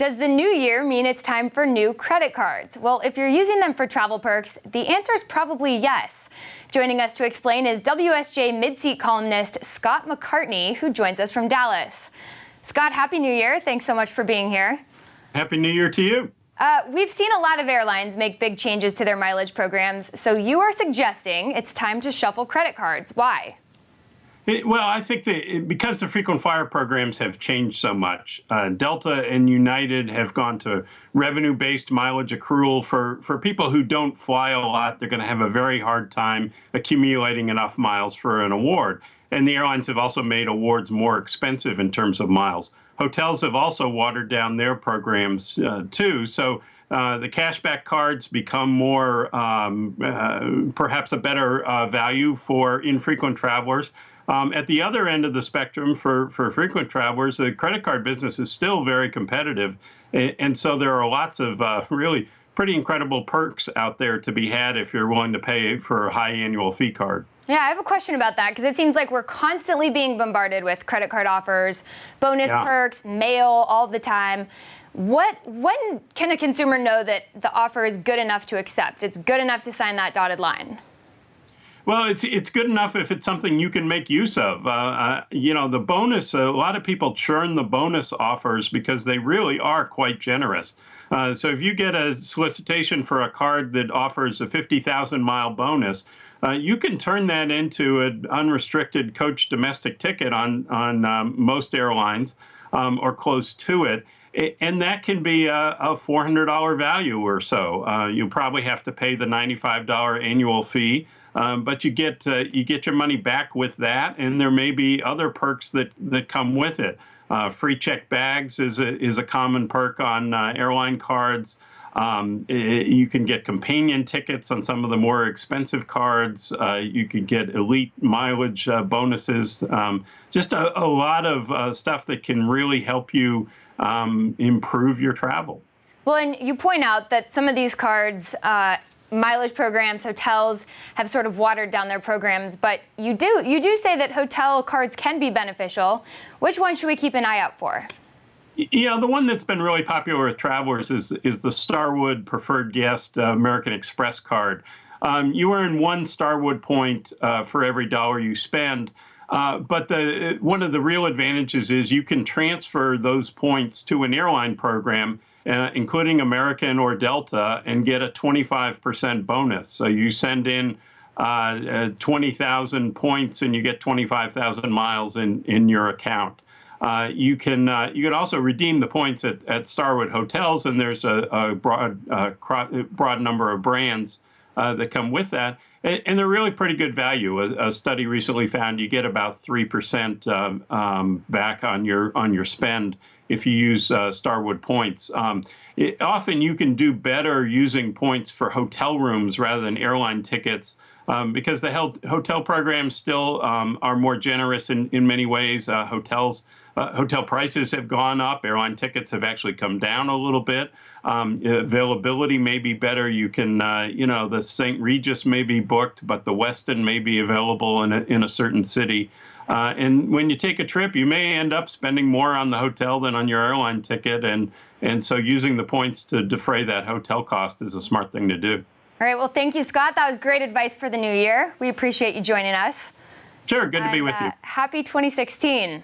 Does the new year mean it's time for new credit cards? Well, if you're using them for travel perks, the answer is probably yes. Joining us to explain is WSJ mid-seat columnist Scott McCartney, who joins us from Dallas. Scott, Happy New Year. Thanks so much for being here. Happy New Year to you. We've seen a lot of airlines make big changes to their mileage programs, so you are suggesting it's time to shuffle credit cards. Why? Well, I think that because the frequent flyer programs have changed so much, Delta and United have gone to revenue-based mileage accrual. For people who don't fly a lot, they're going to have a very hard time accumulating enough miles for an award. And the airlines have also made awards more expensive in terms of miles. Hotels have also watered down their programs too. So the cashback cards become more, perhaps a better value for infrequent travelers. At the other end of the spectrum, for frequent travelers, the credit card business is still very competitive. And so there are lots of really pretty incredible perks out there to be had if you're willing to pay for a high annual fee card. Yeah, I have a question about that because it seems like we're constantly being bombarded with credit card offers, bonus perks, mail all the time. When can a consumer know that the offer is good enough to accept? It's good enough to sign that dotted line? Well, it's good enough if it's something you can make use of. The bonus, a lot of people churn the bonus offers because they really are quite generous. So if you get a solicitation for a card that offers a 50,000-mile bonus, you can turn that into an unrestricted coach domestic ticket on most airlines or close to it. And that can be a $400 value or so. You probably have to pay the $95 annual fee. But you get your money back with that, and there may be other perks that come with it. Free checked bags is a common perk on airline cards. You can get companion tickets on some of the more expensive cards. You could get elite mileage bonuses. Just a lot of stuff that can really help you improve your travel. Well, and you point out that some of these cards, mileage programs, hotels have sort of watered down their programs, but you do say that hotel cards can be beneficial. Which one should we keep an eye out for? Yeah, the one that's been really popular with travelers is the Starwood Preferred Guest American Express card. You earn one Starwood point for every dollar you spend. But one of the real advantages is you can transfer those points to an airline program, including American or Delta, and get a 25% bonus. So you send in 20,000 points and you get 25,000 miles in your account. You can also redeem the points at Starwood hotels, and there's a broad number of brands that come with that. And they're really pretty good value. A study recently found you get about 3% back on your spend if you use Starwood points. Often you can do better using points for hotel rooms rather than airline tickets because the hotel programs still are more generous in many ways. Hotel prices have gone up. Airline tickets have actually come down a little bit. Availability may be better. You can, the St. Regis may be booked, but the Westin may be available in a certain city. And when you take a trip, you may end up spending more on the hotel than on your airline ticket. And so using the points to defray that hotel cost is a smart thing to do. All right. Well, thank you, Scott. That was great advice for the new year. We appreciate you joining us. Sure. Good to be with you. Happy 2016.